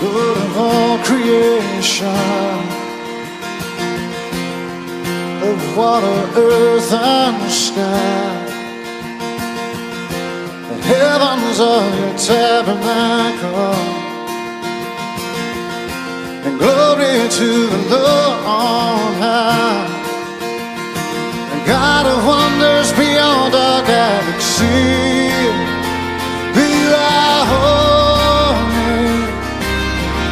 Lord of all creation, of water, earth, and sky. The heavens are your tabernacle, and glory to the Lord on high. The God of wonders beyond our galaxy. You are holy,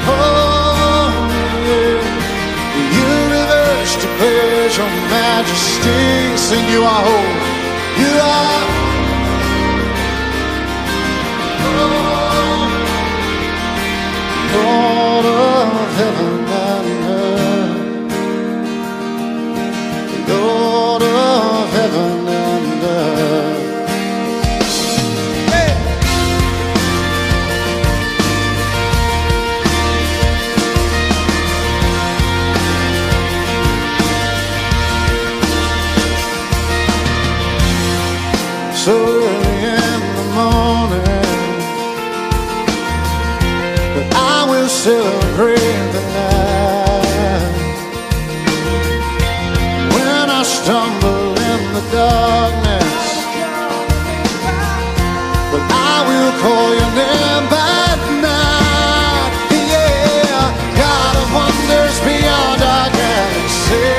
holy. The universe declares your majesty. Sing, you are holy. You are holy, Lord of heaven and earth, Lord of heaven and earth. So early in the morning, but I will celebrate the night. When I stumble in the darkness, but I will call your name by night. Yeah, God of wonders beyond our galaxy.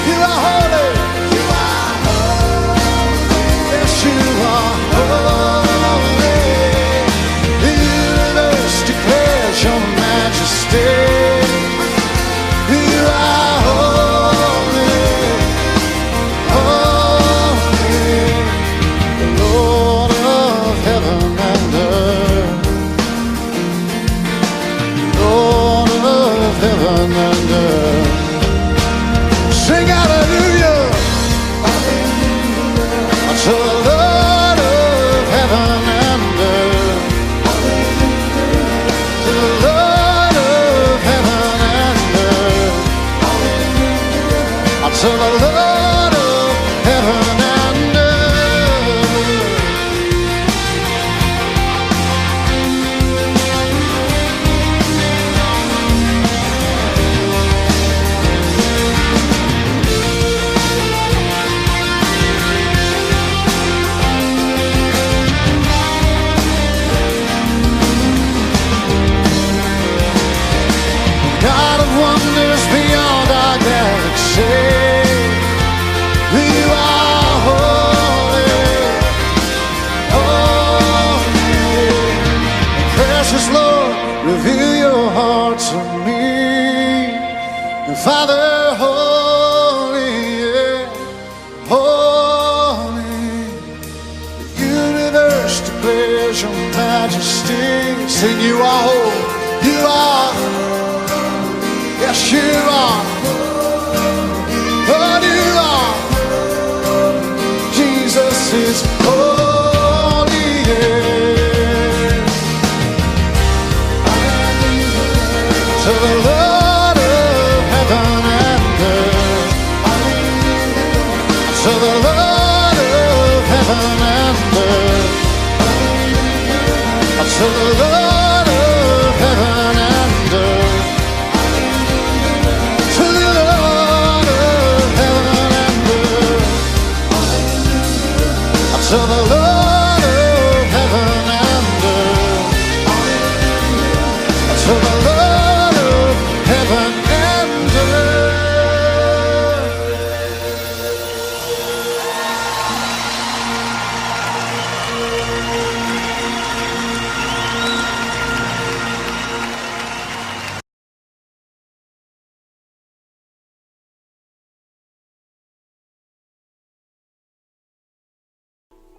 You are holy. Your majesty, you are holy, holy, the Lord of heaven and earth, Lord of heaven and earth. Sing hallelujah, hallelujah to the Lord of heaven and earth. To the Lord of heaven and earth. God of wonders beyond our galaxy. Reveal your heart to me, and Father, holy, yeah, holy. The universe declares your majesty. Sing, you are holy, you are, yes you are, Lord you are, Jesus. His holy name. To the Lord of heaven and earth, to the Lord of heaven and earth, to the Lord of heaven and earth, to the Lord of heaven and earth, to the Lord of heaven and earth, to the Lord of heaven and earth.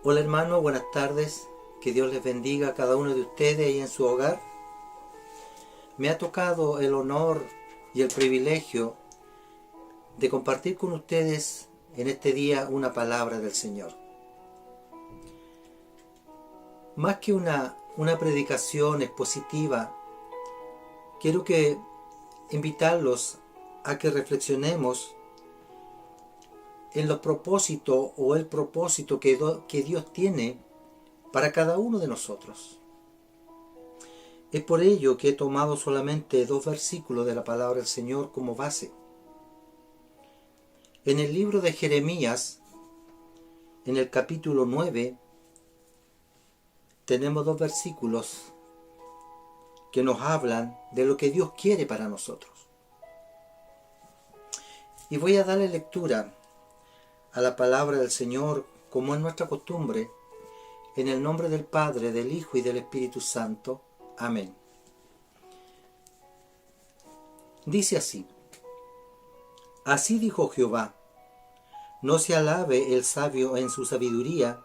Hola hermanos, buenas tardes. Que Dios les bendiga a cada uno de ustedes y en su hogar. Me ha tocado el honor y el privilegio de compartir con ustedes en este día una palabra del Señor. Más que una predicación expositiva, quiero invitarlos a que reflexionemos en los propósitos o el propósito que Dios tiene para cada uno de nosotros. Es por ello que he tomado solamente 2 versículos de la palabra del Señor como base. En el libro de Jeremías, en el capítulo 9, tenemos 2 versículos que nos hablan de lo que Dios quiere para nosotros. Y voy a darle lectura a la palabra del Señor, como es nuestra costumbre, en el nombre del Padre, del Hijo y del Espíritu Santo. Amén. Dice así: Así dijo Jehová: no se alabe el sabio en su sabiduría,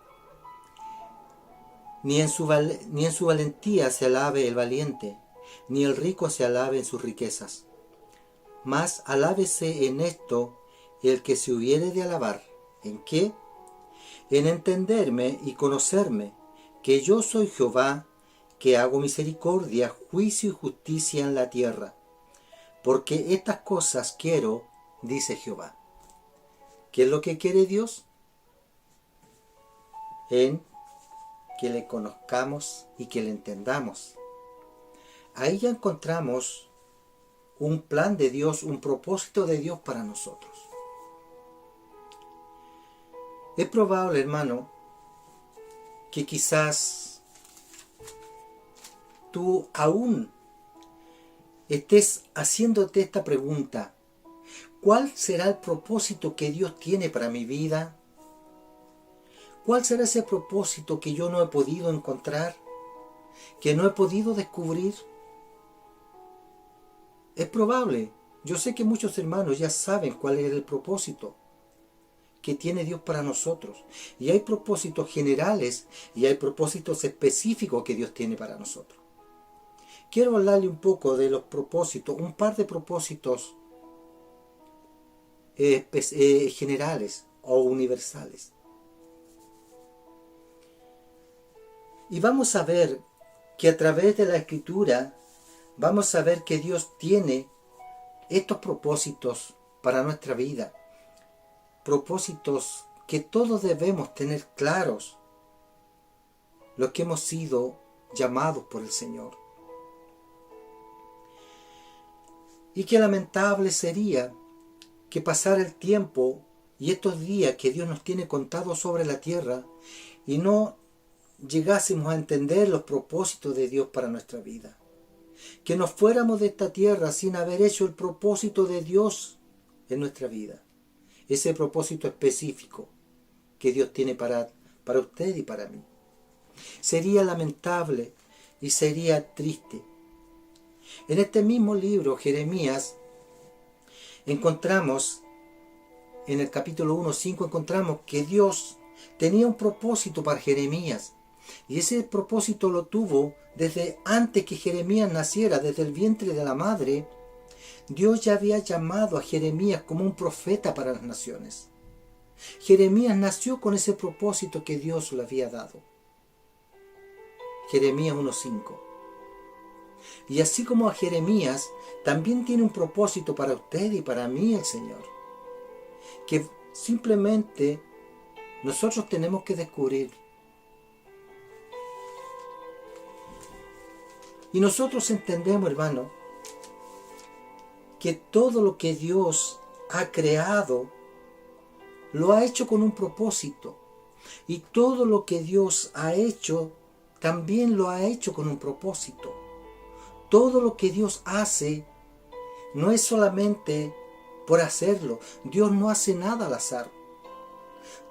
ni en su valentía se alabe el valiente, ni el rico se alabe en sus riquezas. Mas alábese en esto el que se hubiere de alabar. ¿En qué? En entenderme y conocerme, que yo soy Jehová, que hago misericordia, juicio y justicia en la tierra. Porque estas cosas quiero, dice Jehová. ¿Qué es lo que quiere Dios? En que le conozcamos y que le entendamos. Ahí ya encontramos un plan de Dios, un propósito de Dios para nosotros. Es probable, hermano, que quizás tú aún estés haciéndote esta pregunta: ¿cuál será el propósito que Dios tiene para mi vida? ¿Cuál será ese propósito que yo no he podido encontrar? ¿Que no he podido descubrir? Es probable. Yo sé que muchos hermanos ya saben cuál es el propósito que tiene Dios para nosotros. Y hay propósitos generales y hay propósitos específicos que Dios tiene para nosotros. Quiero hablarle un poco de los propósitos, un par de propósitos generales o universales. Y vamos a ver que a través de la Escritura vamos a ver que Dios tiene estos propósitos para nuestra vida. Propósitos que todos debemos tener claros, los que hemos sido llamados por el Señor. Y qué lamentable sería que pasara el tiempo y estos días que Dios nos tiene contados sobre la tierra y no llegásemos a entender los propósitos de Dios para nuestra vida. Que nos fuéramos de esta tierra sin haber hecho el propósito de Dios en nuestra vida. Ese propósito específico que Dios tiene para usted y para mí. Sería lamentable y sería triste. En este mismo libro, Jeremías, encontramos, en el capítulo 1:5, encontramos que Dios tenía un propósito para Jeremías. Y ese propósito lo tuvo desde antes que Jeremías naciera, desde el vientre de la madre. Dios ya había llamado a Jeremías como un profeta para las naciones. Jeremías nació con ese propósito que Dios le había dado. Jeremías 1:5. Y así como a Jeremías, también tiene un propósito para usted y para mí el Señor. Que simplemente nosotros tenemos que descubrir. Y nosotros entendemos, hermano, que todo lo que Dios ha creado, lo ha hecho con un propósito. Y todo lo que Dios ha hecho, también lo ha hecho con un propósito. Todo lo que Dios hace, no es solamente por hacerlo. Dios no hace nada al azar.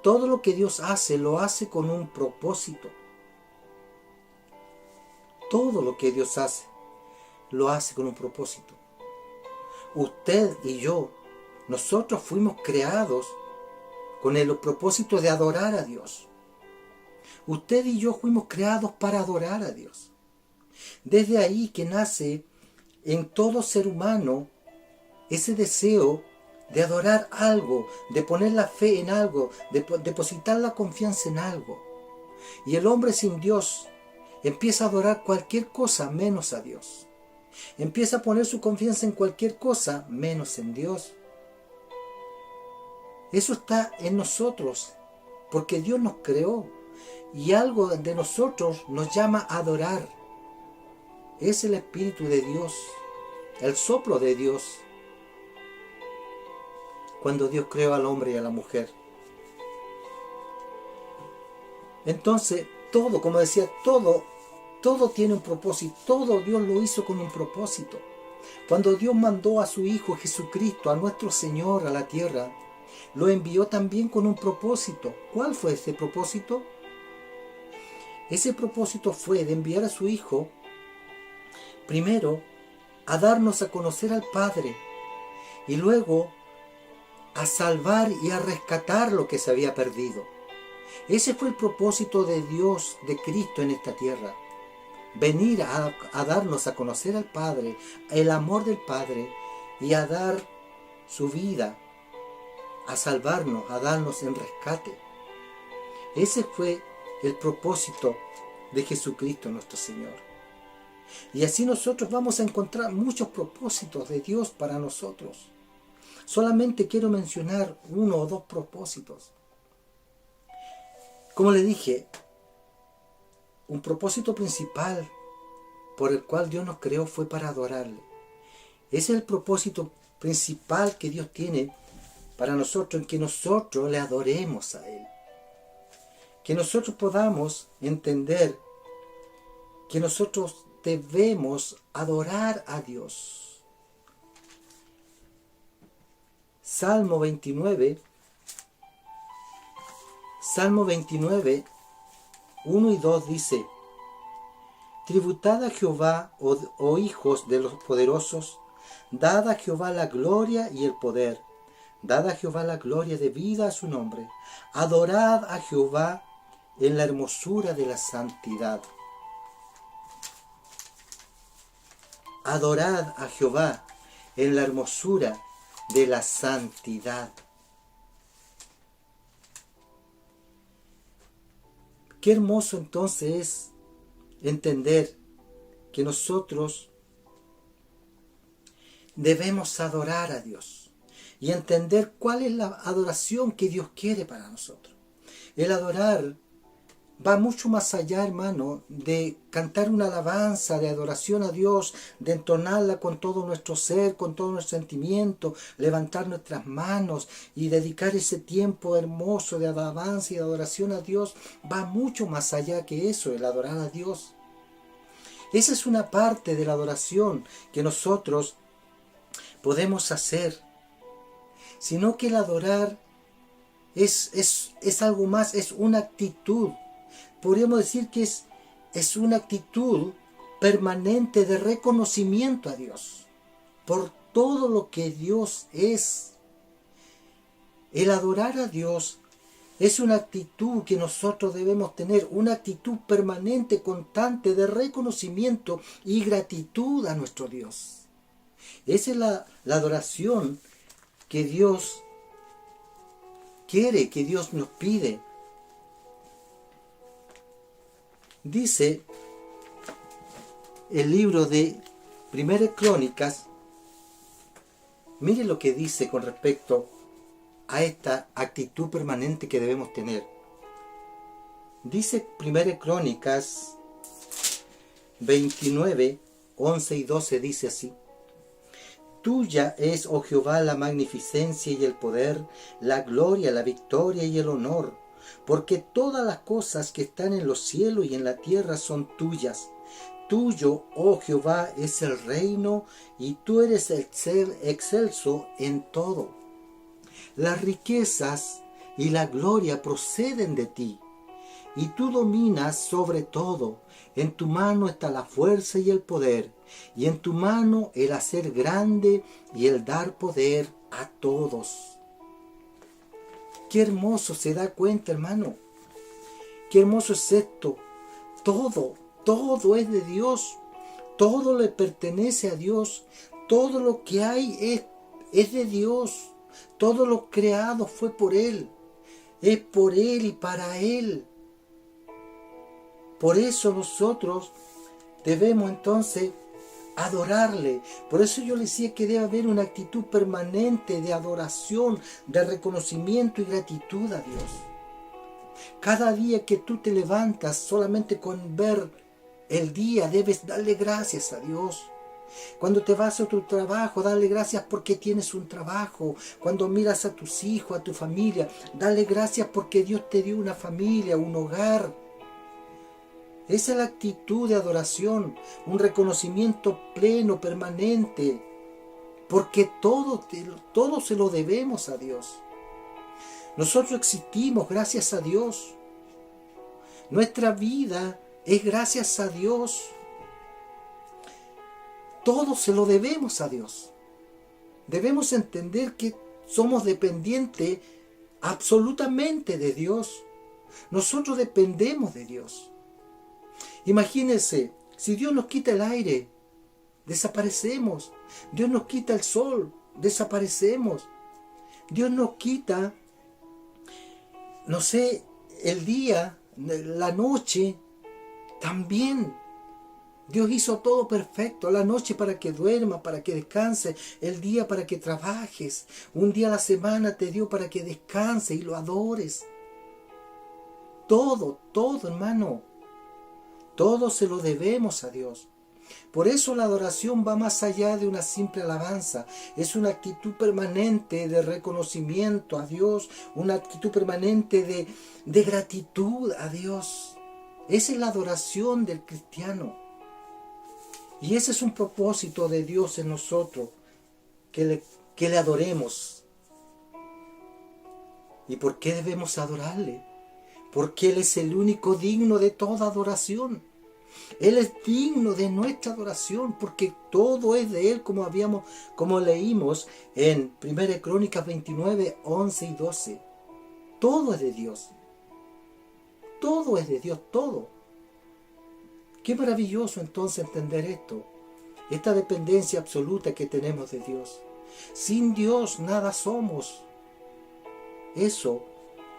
Todo lo que Dios hace, lo hace con un propósito. Todo lo que Dios hace, lo hace con un propósito. Usted y yo, nosotros fuimos creados con el propósito de adorar a Dios. Usted y yo fuimos creados para adorar a Dios. Desde ahí que nace en todo ser humano ese deseo de adorar algo, de poner la fe en algo, de depositar la confianza en algo. Y el hombre sin Dios empieza a adorar cualquier cosa menos a Dios. Empieza a poner su confianza en cualquier cosa menos en Dios. Eso está en nosotros, porque Dios nos creó y algo de nosotros nos llama a adorar. Es el Espíritu de Dios, el soplo de Dios. Cuando Dios creó al hombre y a la mujer. Entonces, todo, como decía, todo tiene un propósito. Todo Dios lo hizo con un propósito. Cuando Dios mandó a su Hijo Jesucristo, a nuestro Señor, a la tierra, lo envió también con un propósito. ¿Cuál fue ese propósito? Ese propósito fue de enviar a su Hijo, primero, a darnos a conocer al Padre, y luego a salvar y a rescatar lo que se había perdido. Ese fue el propósito de Dios, de Cristo en esta tierra. Venir a darnos a conocer al Padre, el amor del Padre, y a dar su vida, a salvarnos, a darnos en rescate. Ese fue el propósito de Jesucristo nuestro Señor. Y así nosotros vamos a encontrar muchos propósitos de Dios para nosotros. Solamente quiero mencionar uno o dos propósitos. Como le dije, un propósito principal por el cual Dios nos creó fue para adorarle. Ese es el propósito principal que Dios tiene para nosotros, en que nosotros le adoremos a Él. Que nosotros podamos entender que nosotros debemos adorar a Dios. Salmo 29, 1 y 2 dice: Tributad a Jehová, oh hijos de los poderosos, dad a Jehová la gloria y el poder, dad a Jehová la gloria debida a su nombre, adorad a Jehová en la hermosura de la santidad. Adorad a Jehová en la hermosura de la santidad. Qué hermoso entonces es entender que nosotros debemos adorar a Dios y entender cuál es la adoración que Dios quiere para nosotros. El adorar va mucho más allá, hermano, de cantar una alabanza de adoración a Dios, de entonarla con todo nuestro ser, con todo nuestro sentimiento, levantar nuestras manos y dedicar ese tiempo hermoso de alabanza y adoración a Dios. Va mucho más allá que eso, el adorar a Dios. Esa es una parte de la adoración que nosotros podemos hacer, sino que el adorar es algo más, es una actitud. Podríamos decir que es una actitud permanente de reconocimiento a Dios por todo lo que Dios es. El adorar a Dios es una actitud que nosotros debemos tener, una actitud permanente, constante de reconocimiento y gratitud a nuestro Dios. Esa es la adoración que Dios quiere, que Dios nos pide. Dice el libro de Primera Crónicas, mire lo que dice con respecto a esta actitud permanente que debemos tener. Dice Primera Crónicas 29, 11 y 12, dice así: Tuya es, oh Jehová, la magnificencia y el poder, la gloria, la victoria y el honor, porque todas las cosas que están en los cielos y en la tierra son tuyas. Tuyo, oh Jehová, es el reino, y tú eres el ser excelso en todo. Las riquezas y la gloria proceden de ti, y tú dominas sobre todo. En tu mano está la fuerza y el poder, y en tu mano el hacer grande y el dar poder a todos. Qué hermoso, se da cuenta, hermano. Qué hermoso es esto. Todo es de Dios. Todo le pertenece a Dios. Todo lo que hay es de Dios. Todo lo creado fue por Él. Es por Él y para Él. Por eso nosotros debemos entonces adorarle. Por eso yo le decía que debe haber una actitud permanente de adoración, de reconocimiento y gratitud a Dios. Cada día que tú te levantas, solamente con ver el día, debes darle gracias a Dios. Cuando te vas a tu trabajo, dale gracias porque tienes un trabajo. Cuando miras a tus hijos, a tu familia, dale gracias porque Dios te dio una familia, un hogar. Esa es la actitud de adoración, un reconocimiento pleno, permanente, porque todo se lo debemos a Dios. Nosotros existimos gracias a Dios. Nuestra vida es gracias a Dios. Todo se lo debemos a Dios. Debemos entender que somos dependientes absolutamente de Dios. Nosotros dependemos de Dios. Imagínense, si Dios nos quita el aire, desaparecemos. Dios nos quita el sol, desaparecemos. Dios nos quita, no sé, el día, la noche, también. Dios hizo todo perfecto, la noche para que duermas, para que descanses, el día para que trabajes, un día a la semana te dio para que descanses y lo adores. Todo, hermano. Todo se lo debemos a Dios. Por eso la adoración va más allá de una simple alabanza. Es una actitud permanente de reconocimiento a Dios, una actitud permanente de gratitud a Dios. Esa es la adoración del cristiano. Y ese es un propósito de Dios en nosotros, que le adoremos. ¿Y por qué debemos adorarle? Porque Él es el único digno de toda adoración. Él es digno de nuestra adoración, porque todo es de Él, como leímos en 1 Crónicas 29, 11 y 12. Todo es de Dios. Todo es de Dios, todo. Qué maravilloso entonces entender esto. Esta dependencia absoluta que tenemos de Dios. Sin Dios nada somos. Eso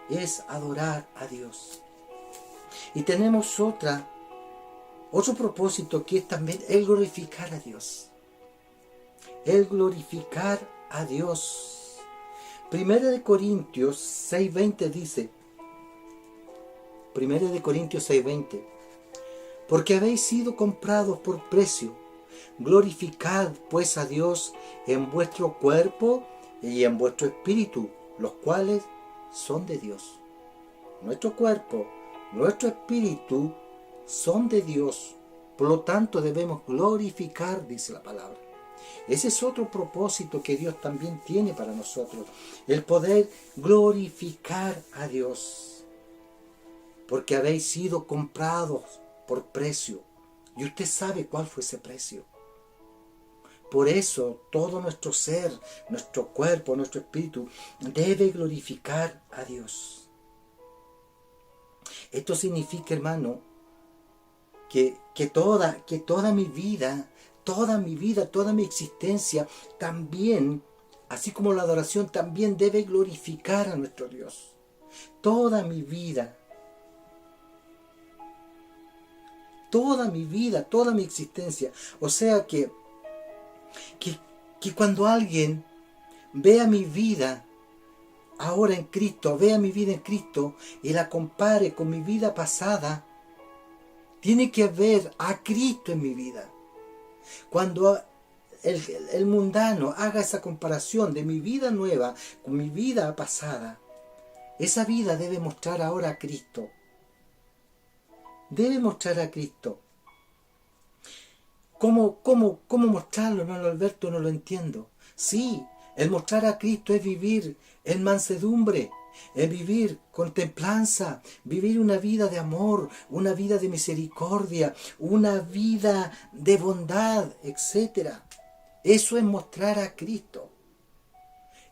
es adorar a Dios. Y tenemos otro propósito, que es también el glorificar a Dios. El glorificar a Dios. 1 Corintios 6:20 dice, 1 Corintios 6:20, porque habéis sido comprados por precio, glorificad pues a Dios en vuestro cuerpo y en vuestro espíritu, los cuales son de Dios. Nuestro cuerpo, nuestro espíritu son de Dios. Por lo tanto debemos glorificar, dice la palabra. Ese es otro propósito que Dios también tiene para nosotros. El poder glorificar a Dios. Porque habéis sido comprados por precio. Y usted sabe cuál fue ese precio. Por eso todo nuestro ser, nuestro cuerpo, nuestro espíritu debe glorificar a Dios. Esto significa, hermano, que toda mi vida, toda mi existencia también así como la adoración también debe glorificar a nuestro Dios. Toda mi vida, toda mi existencia. O sea que cuando alguien vea mi vida ahora en Cristo, vea mi vida en Cristo y la compare con mi vida pasada, tiene que ver a Cristo en mi vida. Cuando el mundano haga esa comparación de mi vida nueva con mi vida pasada, esa vida debe mostrar ahora a Cristo. Debe mostrar a Cristo. ¿Cómo mostrarlo, hermano Alberto? No lo entiendo. Sí, el mostrar a Cristo es vivir en mansedumbre, es vivir con templanza, vivir una vida de amor, una vida de misericordia, una vida de bondad, etc. Eso es mostrar a Cristo.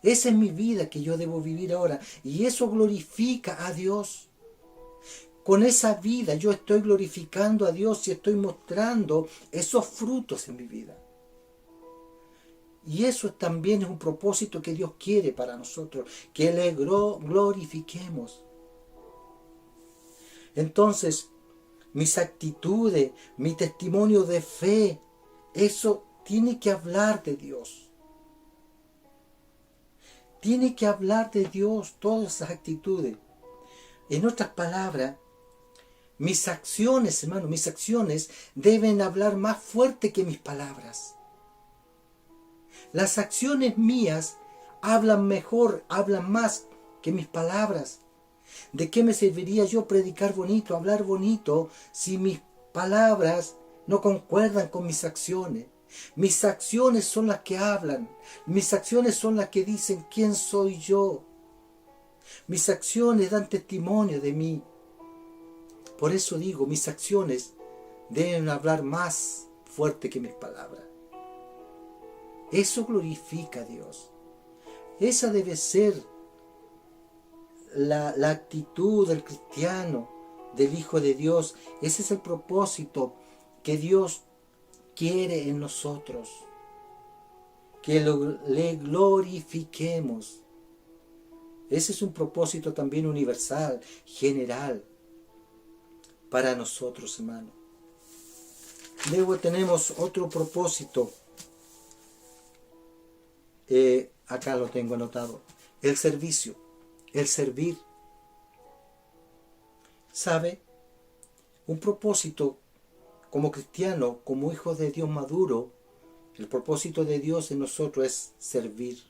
Esa es mi vida que yo debo vivir ahora, y eso glorifica a Dios. Con esa vida yo estoy glorificando a Dios y estoy mostrando esos frutos en mi vida. Y eso también es un propósito que Dios quiere para nosotros, que le glorifiquemos. Entonces, mis actitudes, mi testimonio de fe, eso tiene que hablar de Dios. Tiene que hablar de Dios todas esas actitudes. En otras palabras, mis acciones, hermano, mis acciones deben hablar más fuerte que mis palabras. Las acciones mías hablan mejor, hablan más que mis palabras. ¿De qué me serviría yo predicar bonito, hablar bonito, si mis palabras no concuerdan con mis acciones? Mis acciones son las que hablan. Mis acciones son las que dicen quién soy yo. Mis acciones dan testimonio de mí. Por eso digo, mis acciones deben hablar más fuerte que mis palabras. Eso glorifica a Dios. Esa debe ser la actitud del cristiano, del Hijo de Dios. Ese es el propósito que Dios quiere en nosotros. Que le glorifiquemos. Ese es un propósito también universal, general, para nosotros, hermano. Luego tenemos otro propósito. Acá lo tengo anotado. El servicio, el servir. ¿Sabe? Un propósito como cristiano, como hijos de Dios maduro, el propósito de Dios en nosotros es servir.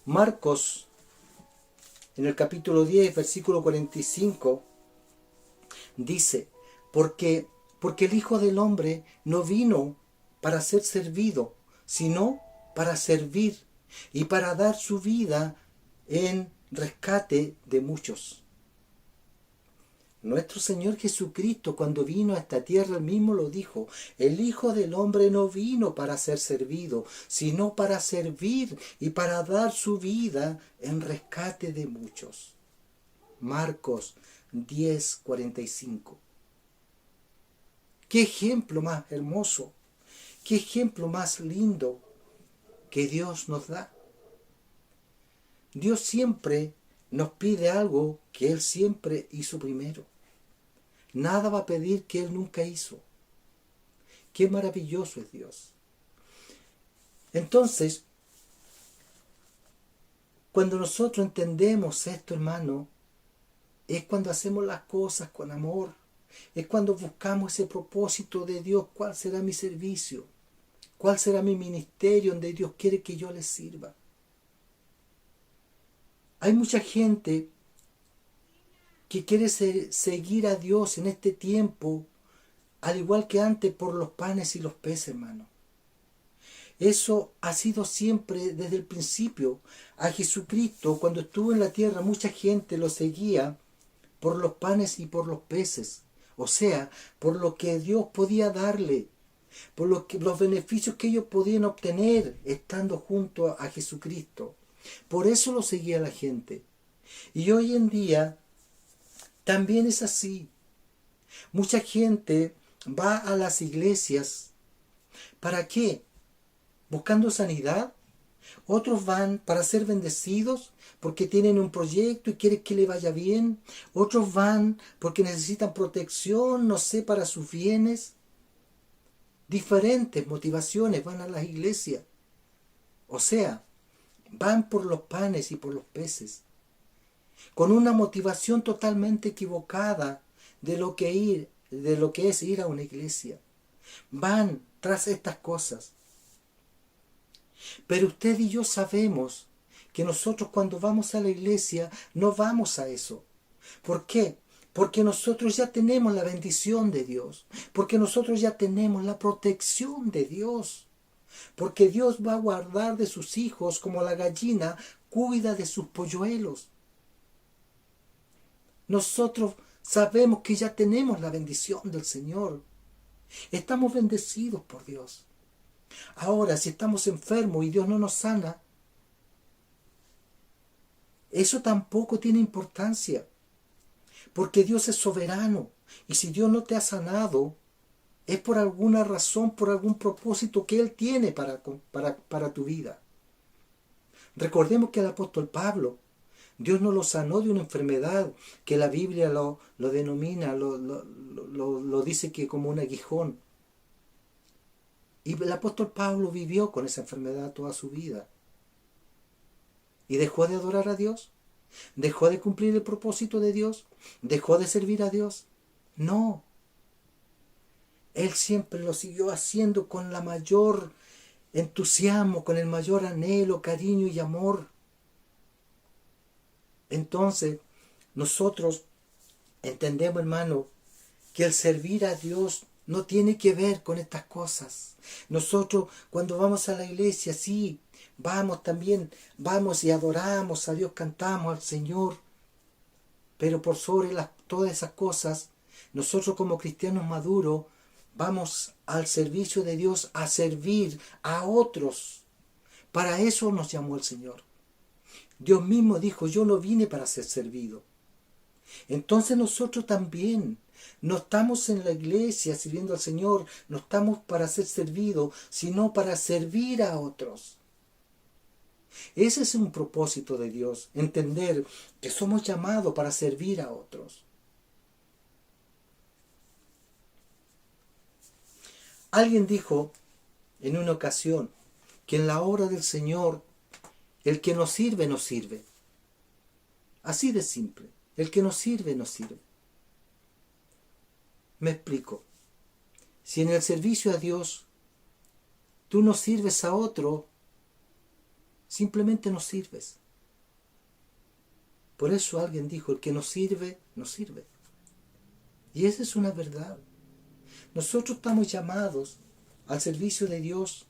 Marcos, en el capítulo 10, versículo 45, dice, porque el Hijo del Hombre no vino para ser servido, sino para servir y para dar su vida en rescate de muchos. Nuestro Señor Jesucristo, cuando vino a esta tierra, él mismo lo dijo, el Hijo del Hombre no vino para ser servido, sino para servir y para dar su vida en rescate de muchos. Marcos 10:45. Qué ejemplo más hermoso, qué ejemplo más lindo que Dios nos da. Dios siempre nos pide algo que Él siempre hizo primero. Nada va a pedir que Él nunca hizo. Qué maravilloso es Dios. Entonces, cuando nosotros entendemos esto, hermano, es cuando hacemos las cosas con amor. Es cuando buscamos ese propósito de Dios. ¿Cuál será mi servicio? ¿Cuál será mi ministerio donde Dios quiere que yo le sirva? Hay mucha gente que quiere seguir a Dios en este tiempo, al igual que antes, por los panes y los peces, hermano. Eso ha sido siempre desde el principio. A Jesucristo, cuando estuvo en la tierra, mucha gente lo seguía por los panes y por los peces. O sea, por lo que Dios podía darle, por los beneficios que ellos podían obtener estando junto a Jesucristo. Por eso lo seguía la gente. Y hoy en día también es así. Mucha gente va a las iglesias. ¿Para qué? buscando sanidad. Otros van para ser bendecidos porque tienen un proyecto y quieren que le vaya bien. Otros van porque necesitan protección, no sé, para sus bienes. Diferentes motivaciones van a las iglesias. O sea, van por los panes y por los peces, con una motivación totalmente equivocada de lo que es ir a una iglesia. Van tras estas cosas. Pero usted y yo sabemos que nosotros cuando vamos a la iglesia no vamos a eso. ¿Por qué? Porque nosotros ya tenemos la bendición de Dios. Porque nosotros ya tenemos la protección de Dios. Porque Dios va a guardar de sus hijos como la gallina cuida de sus polluelos. Nosotros sabemos que ya tenemos la bendición del Señor. Estamos bendecidos por Dios. Ahora, si estamos enfermos y Dios no nos sana, eso tampoco tiene importancia, porque Dios es soberano. Y si Dios no te ha sanado, es por alguna razón, por algún propósito que Él tiene para tu vida. Recordemos que el apóstol Pablo, Dios no lo sanó de una enfermedad que la Biblia lo denomina, lo dice que como un aguijón. Y el apóstol Pablo vivió con esa enfermedad toda su vida. ¿Y dejó de adorar a Dios? ¿Dejó de cumplir el propósito de Dios? ¿Dejó de servir a Dios? No. Él siempre lo siguió haciendo con la mayor entusiasmo, con el mayor anhelo, cariño y amor. Entonces, nosotros entendemos, hermano, que el servir a Dios no tiene que ver con estas cosas. Nosotros cuando vamos a la iglesia, sí, vamos y adoramos a Dios, cantamos al Señor, pero por sobre todas esas cosas, nosotros como cristianos maduros, vamos al servicio de Dios a servir a otros. Para eso nos llamó el Señor. Dios mismo dijo, yo no vine para ser servido. Entonces nosotros también no estamos en la iglesia sirviendo al Señor, no estamos para ser servidos, sino para servir a otros. Ese es un propósito de Dios, entender que somos llamados para servir a otros. Alguien dijo en una ocasión que en la obra del Señor el que nos sirve, nos sirve. Así de simple. El que nos sirve, nos sirve. Me explico. Si en el servicio a Dios tú no sirves a otro, simplemente no sirves. Por eso alguien dijo, el que nos sirve, nos sirve. Y esa es una verdad. Nosotros estamos llamados al servicio de Dios,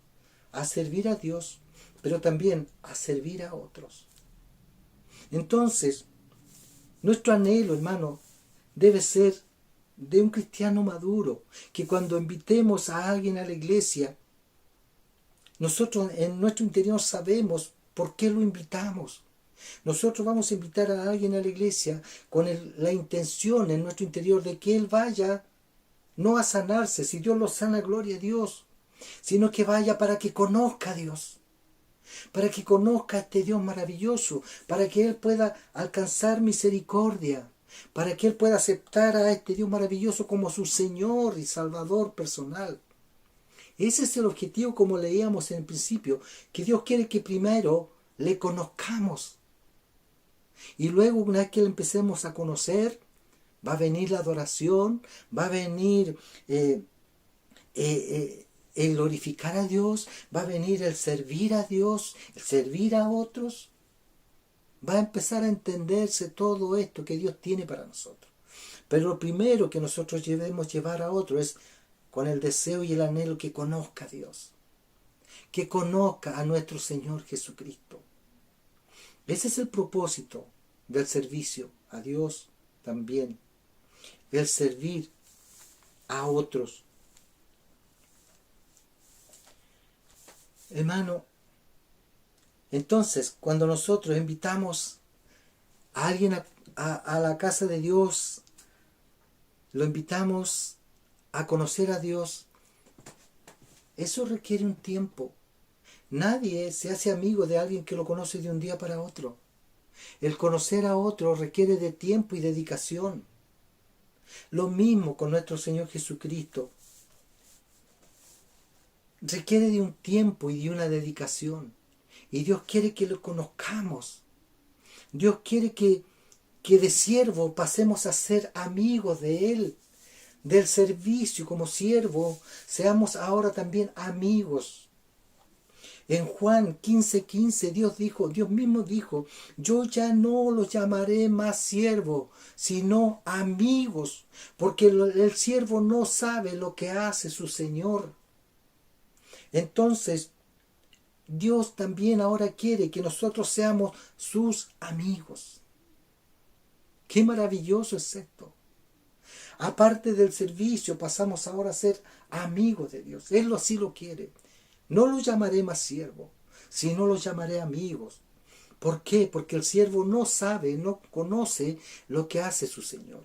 a servir a Dios, pero también a servir a otros. Entonces, nuestro anhelo, hermano, debe ser de un cristiano maduro, que cuando invitemos a alguien a la iglesia, nosotros en nuestro interior sabemos por qué lo invitamos. Nosotros vamos a invitar a alguien a la iglesia con la intención en nuestro interior de que él vaya no a sanarse, si Dios lo sana, gloria a Dios, sino que vaya para que conozca a Dios, para que conozca a este Dios maravilloso, para que él pueda alcanzar misericordia, para que él pueda aceptar a este Dios maravilloso como su Señor y Salvador personal. Ese es el objetivo, como leíamos en el principio, que Dios quiere que primero le conozcamos. Y luego, una vez que le empecemos a conocer, va a venir la adoración, va a venir el glorificar a Dios, va a venir el servir a Dios, el servir a otros. Va a empezar a entenderse todo esto que Dios tiene para nosotros. Pero lo primero que nosotros debemos llevar a otro es con el deseo y el anhelo que conozca a Dios, que conozca a nuestro Señor Jesucristo. Ese es el propósito del servicio a Dios también, el servir a otros. Hermano, entonces cuando nosotros invitamos a alguien a la casa de Dios, lo invitamos a conocer a Dios, eso requiere un tiempo. Nadie se hace amigo de alguien que lo conoce de un día para otro. El conocer a otro requiere de tiempo y dedicación. Lo mismo con nuestro Señor Jesucristo. Requiere de un tiempo y de una dedicación. Y Dios quiere que lo conozcamos. Dios quiere que de siervo pasemos a ser amigos de Él. Del servicio como siervo, seamos ahora también amigos. En Juan 15:15 Dios mismo dijo, yo ya no los llamaré más siervos, sino amigos, porque el siervo no sabe lo que hace su Señor. Entonces, Dios también ahora quiere que nosotros seamos sus amigos. ¡Qué maravilloso es esto! Aparte del servicio, pasamos ahora a ser amigos de Dios. Él así lo quiere. No lo llamaré más siervo, sino lo llamaré amigos. ¿Por qué? Porque el siervo no sabe, no conoce lo que hace su Señor.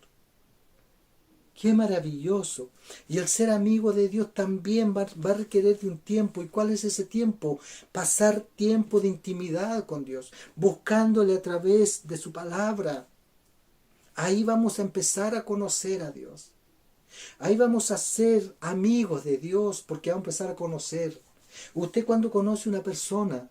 ¡Qué maravilloso! Y el ser amigo de Dios también va a requerir de un tiempo. ¿Y cuál es ese tiempo? Pasar tiempo de intimidad con Dios, buscándole a través de su palabra. Ahí vamos a empezar a conocer a Dios. Ahí vamos a ser amigos de Dios porque vamos a empezar a conocer. Usted cuando conoce una persona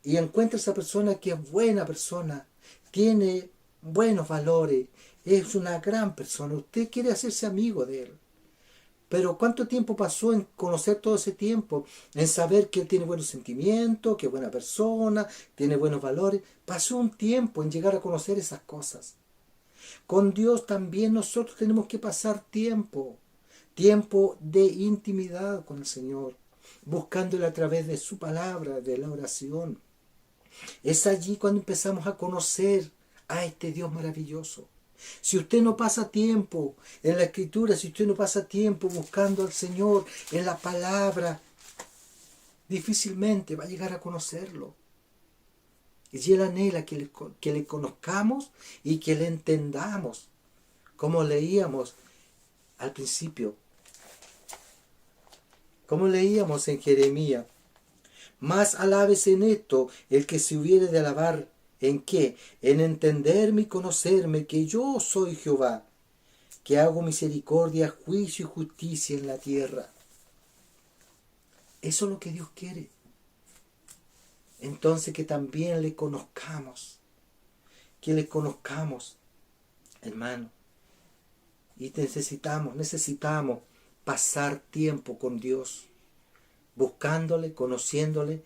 y encuentra a esa persona que es buena persona, tiene buenos valores, es una gran persona, usted quiere hacerse amigo de él. Pero ¿cuánto tiempo pasó en conocer todo ese tiempo? En saber que él tiene buenos sentimientos, que es buena persona, tiene buenos valores. Pasó un tiempo en llegar a conocer esas cosas. Con Dios también nosotros tenemos que pasar tiempo de intimidad con el Señor, buscándole a través de su palabra, de la oración. Es allí cuando empezamos a conocer a este Dios maravilloso. Si usted no pasa tiempo en la Escritura, si usted no pasa tiempo buscando al Señor en la palabra, difícilmente va a llegar a conocerlo. Y Él anhela que le conozcamos y que le entendamos, como leíamos al principio. Como leíamos en Jeremías. Más alabes en esto el que se hubiere de alabar. ¿En qué? En entenderme y conocerme que yo soy Jehová, que hago misericordia, juicio y justicia en la tierra. Eso es lo que Dios quiere. Entonces que también le conozcamos. Que le conozcamos, hermano. Y necesitamos pasar tiempo con Dios, buscándole, conociéndole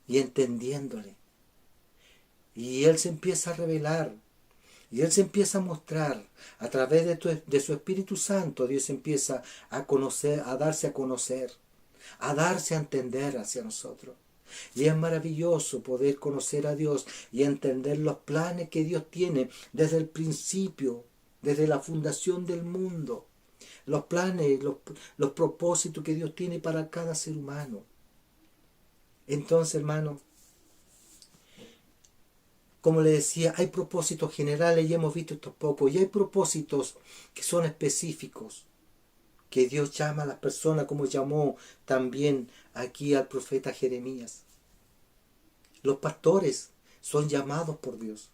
y entendiéndole. Y Él se empieza a revelar, y Él se empieza a mostrar a través de su Espíritu Santo. Dios empieza a conocer, a darse a conocer, a darse a entender hacia nosotros. Y es maravilloso poder conocer a Dios y entender los planes que Dios tiene desde el principio, desde la fundación del mundo. Los planes, los propósitos que Dios tiene para cada ser humano. Entonces, hermano, como le decía, hay propósitos generales y hemos visto estos pocos. Y hay propósitos que son específicos, que Dios llama a las personas, como llamó también aquí al profeta Jeremías. Los pastores son llamados por Dios.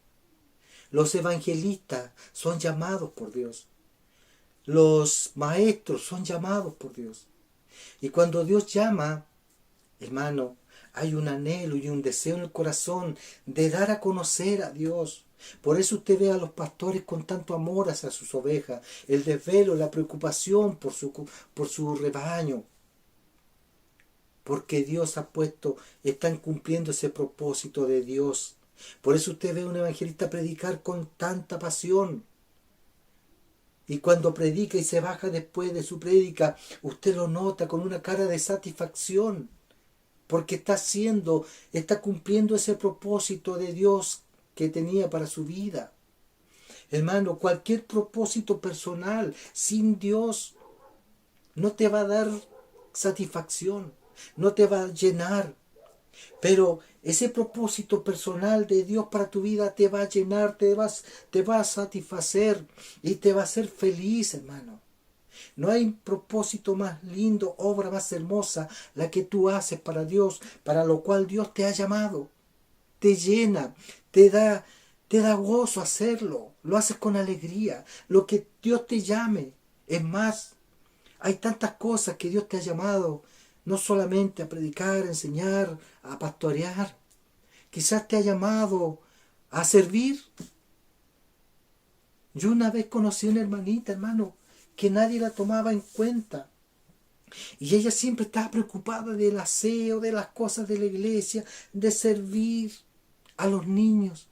Los evangelistas son llamados por Dios. Los maestros son llamados por Dios. Y cuando Dios llama, hermano, hay un anhelo y un deseo en el corazón de dar a conocer a Dios. Por eso usted ve a los pastores con tanto amor hacia sus ovejas, el desvelo, la preocupación por su rebaño. Porque Dios están cumpliendo ese propósito de Dios. Por eso usted ve a un evangelista predicar con tanta pasión. Y cuando predica y se baja después de su prédica, usted lo nota con una cara de satisfacción. Porque está cumpliendo ese propósito de Dios que tenía para su vida. Hermano, cualquier propósito personal sin Dios no te va a dar satisfacción, no te va a llenar. Pero ese propósito personal de Dios para tu vida te va a llenar, te va a satisfacer y te va a hacer feliz, hermano. No hay propósito más lindo, obra más hermosa, la que tú haces para Dios, para lo cual Dios te ha llamado. Te llena, te da gozo hacerlo, lo haces con alegría, lo que Dios te llame. Es más, hay tantas cosas que Dios te ha llamado, no solamente a predicar, a enseñar, a pastorear. Quizás te ha llamado a servir. Yo una vez conocí a una hermanita, hermano, que nadie la tomaba en cuenta. Y ella siempre estaba preocupada del aseo, de las cosas de la iglesia, de servir a los niños.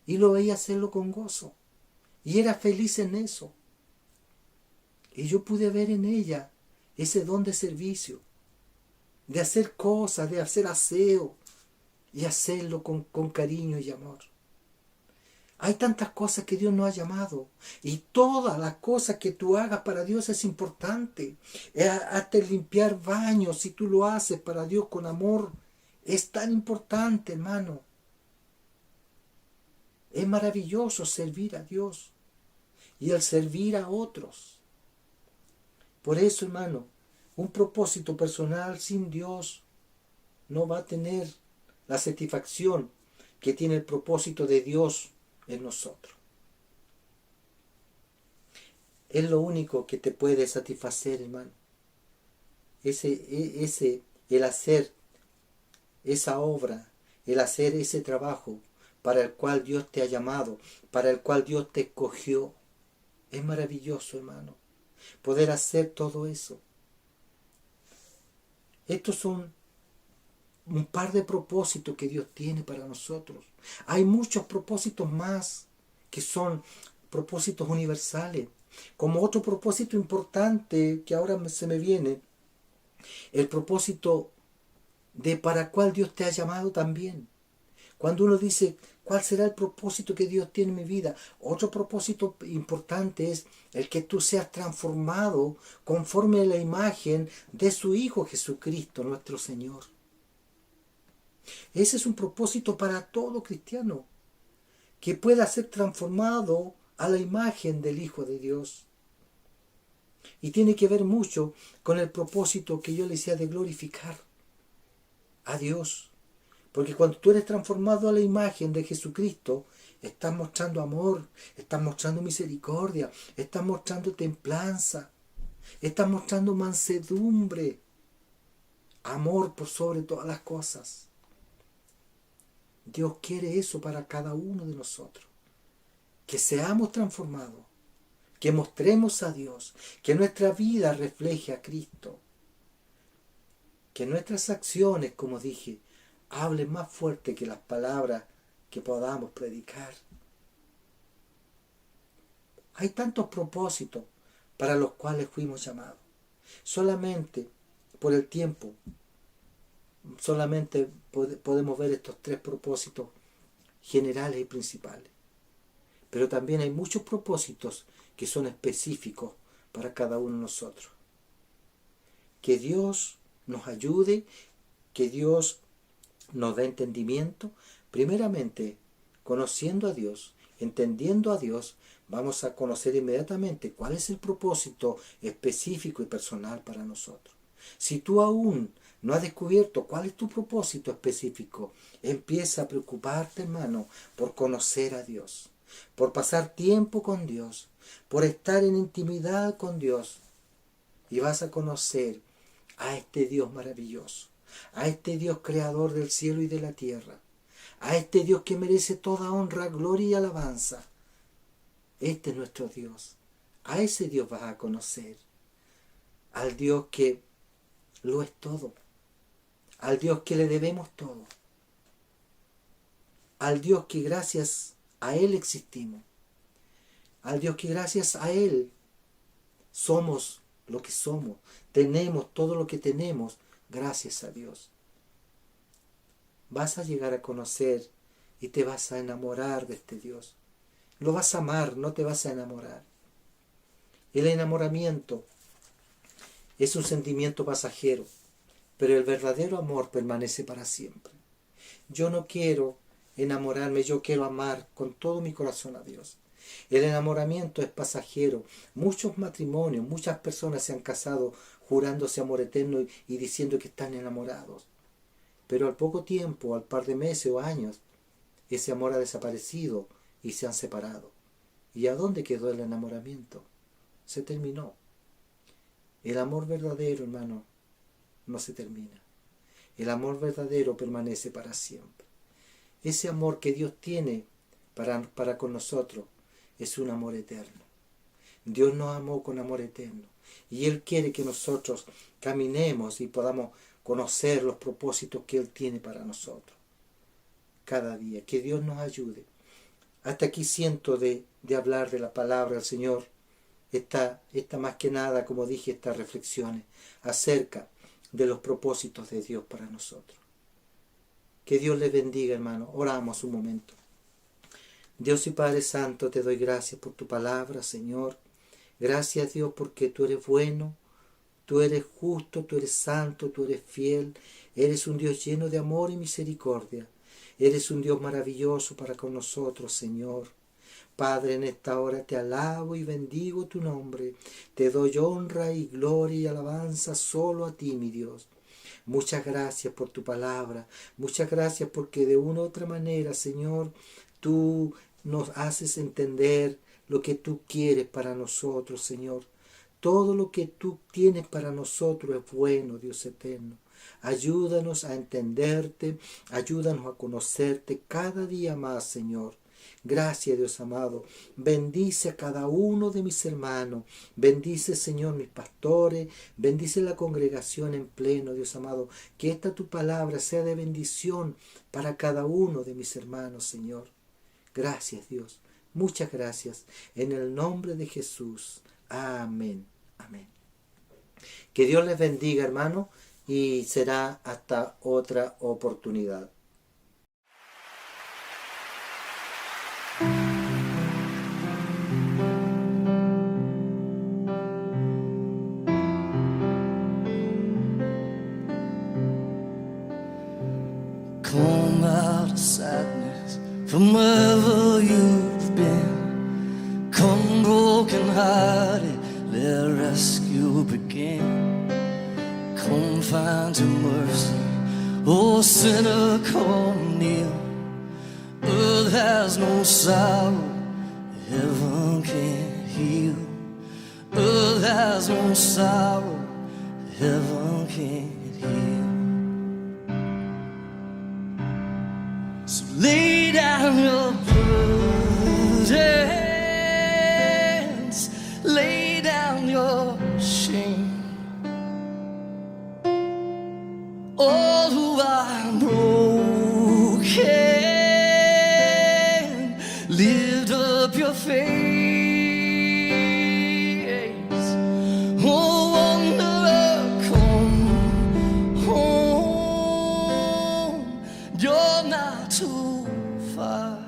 Y lo veía hacerlo con gozo. Y era feliz en eso. Y yo pude ver en ella ese don de servicio, de hacer cosas, de hacer aseo, y hacerlo con cariño y amor. Hay tantas cosas que Dios nos ha llamado, y todas las cosas que tú hagas para Dios es importante. Hasta el limpiar baños, si tú lo haces para Dios con amor, es tan importante, hermano. Es maravilloso servir a Dios y el servir a otros. Por eso, hermano, un propósito personal sin Dios no va a tener la satisfacción que tiene el propósito de Dios en nosotros. Es lo único que te puede satisfacer, hermano. El hacer esa obra, el hacer ese trabajo para el cual Dios te ha llamado, para el cual Dios te escogió. Es maravilloso, hermano, poder hacer todo eso. Estos son un par de propósitos que Dios tiene para nosotros. Hay muchos propósitos más que son propósitos universales. Como otro propósito importante que ahora se me viene, el propósito de para cuál Dios te ha llamado también. Cuando uno dice, ¿cuál será el propósito que Dios tiene en mi vida? Otro propósito importante es el que tú seas transformado conforme a la imagen de su Hijo Jesucristo, nuestro Señor. Ese es un propósito para todo cristiano, que pueda ser transformado a la imagen del Hijo de Dios. Y tiene que ver mucho con el propósito que yo le decía de glorificar a Dios. Porque cuando tú eres transformado a la imagen de Jesucristo, estás mostrando amor, estás mostrando misericordia, estás mostrando templanza, estás mostrando mansedumbre, amor por sobre todas las cosas. Dios quiere eso para cada uno de nosotros. Que seamos transformados, que mostremos a Dios, que nuestra vida refleje a Cristo, que nuestras acciones, como dije, hablen más fuerte que las palabras que podamos predicar. Hay tantos propósitos para los cuales fuimos llamados. Solamente por el tiempo, solamente podemos ver estos tres propósitos generales y principales. Pero también hay muchos propósitos que son específicos para cada uno de nosotros. Que Dios nos ayude, que Dios nos dé entendimiento. Primeramente, conociendo a Dios, entendiendo a Dios, vamos a conocer inmediatamente cuál es el propósito específico y personal para nosotros. Si tú aún no has descubierto cuál es tu propósito específico, empieza a preocuparte, hermano, por conocer a Dios, por pasar tiempo con Dios, por estar en intimidad con Dios, y vas a conocer a este Dios maravilloso, a este Dios creador del cielo y de la tierra, a este Dios que merece toda honra, gloria y alabanza. Este es nuestro Dios. A ese Dios vas a conocer, al Dios que lo es todo, al Dios que le debemos todo, al Dios que gracias a Él existimos, al Dios que gracias a Él somos lo que somos, tenemos todo lo que tenemos gracias a Dios. Vas a llegar a conocer y te vas a enamorar de este Dios. Lo vas a amar, no te vas a enamorar. El enamoramiento es un sentimiento pasajero, pero el verdadero amor permanece para siempre. Yo no quiero enamorarme, yo quiero amar con todo mi corazón a Dios. El enamoramiento es pasajero. Muchos matrimonios, muchas personas se han casado jurándose amor eterno y diciendo que están enamorados. Pero al poco tiempo, al par de meses o años, ese amor ha desaparecido y se han separado. ¿Y a dónde quedó el enamoramiento? Se terminó. El amor verdadero, hermano, no se termina. El amor verdadero permanece para siempre. Ese amor que Dios tiene para con nosotros es un amor eterno. Dios nos amó con amor eterno. Y Él quiere que nosotros caminemos y podamos conocer los propósitos que Él tiene para nosotros. Cada día. Que Dios nos ayude. Hasta aquí siento de hablar de la palabra del Señor. Esta más que nada, como dije, estas reflexiones acerca de los propósitos de Dios para nosotros. Que Dios les bendiga, hermano. Oramos un momento. Dios y Padre Santo, te doy gracias por tu palabra, Señor. Gracias, Dios, porque tú eres bueno, tú eres justo, tú eres santo, tú eres fiel. Eres un Dios lleno de amor y misericordia. Eres un Dios maravilloso para con nosotros, Señor. Padre, en esta hora te alabo y bendigo tu nombre. Te doy honra y gloria y alabanza solo a ti, mi Dios. Muchas gracias por tu palabra. Muchas gracias porque de una u otra manera, Señor, tú nos haces entender lo que tú quieres para nosotros, Señor. Todo lo que tú tienes para nosotros es bueno, Dios eterno. Ayúdanos a entenderte, ayúdanos a conocerte cada día más, Señor. Gracias, Dios amado. Bendice a cada uno de mis hermanos. Bendice, Señor, mis pastores. Bendice la congregación en pleno, Dios amado. Que esta tu palabra sea de bendición para cada uno de mis hermanos, Señor. Gracias, Dios. Muchas gracias. En el nombre de Jesús. Amén. Amén. Que Dios les bendiga, hermano, y será hasta otra oportunidad. Come out of sadness from wherever you've been. Come broken-hearted, let rescue begin. Come find your mercy, oh sinner, come near. Earth has no sorrow, heaven can't heal. Earth has no sorrow, heaven can't heal. So lay down your burdens, lay down your shame. All who are broken, lift up your face. Oh, wanderer, come home. You're not too far.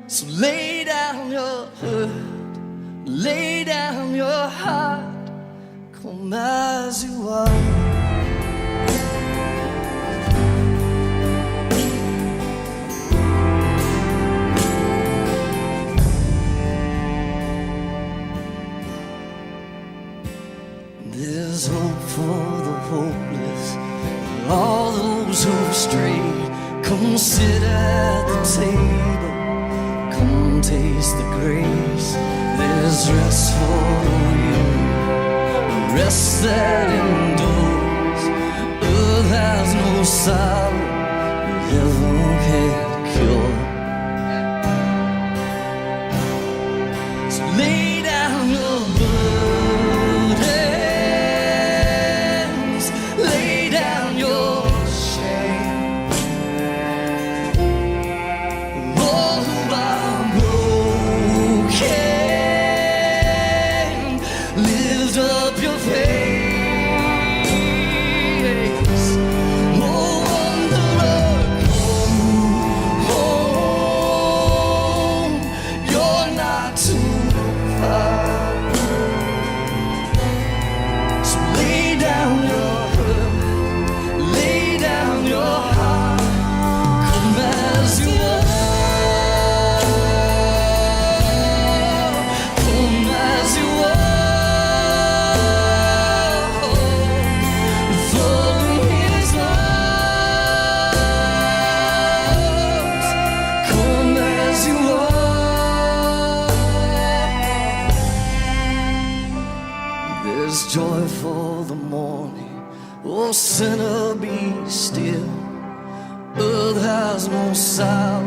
So lay down your hurt, lay down your heart. Come as you are. There's hope for the hopeless, all those who've strayed. Come sit at the table, come taste the grace. There's rest for you, rest that endures. Earth has no sorrow, heaven can't cure. So lay down your burdens, lay down your shame. All who are broken, lift up your face. Oh, wonder There's joy for the morning. Oh, sinner, be still. Earth has no sorrow,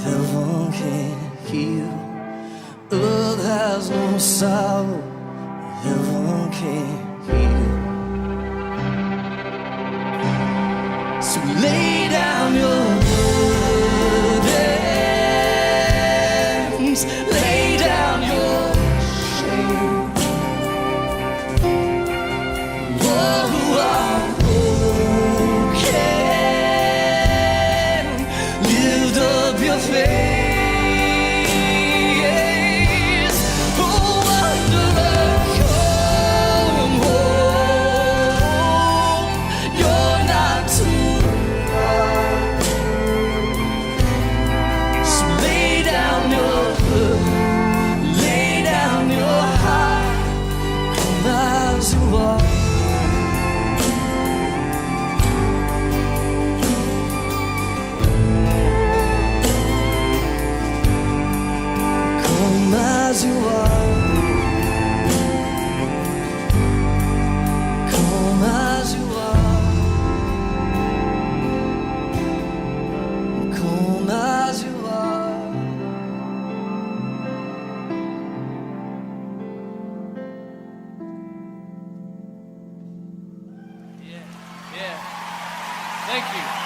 heaven can't heal. Earth has no sorrow, heaven can't heal. So lay down your burdens, lay down your shame. Oh, I'm broken. Lift up your face. Oh, wanderer, come home. You're not too far. So lay down your burden, lay down your heart. Come as you are. Come as you are. Come as you are. Come as you are. Yeah. Thank you.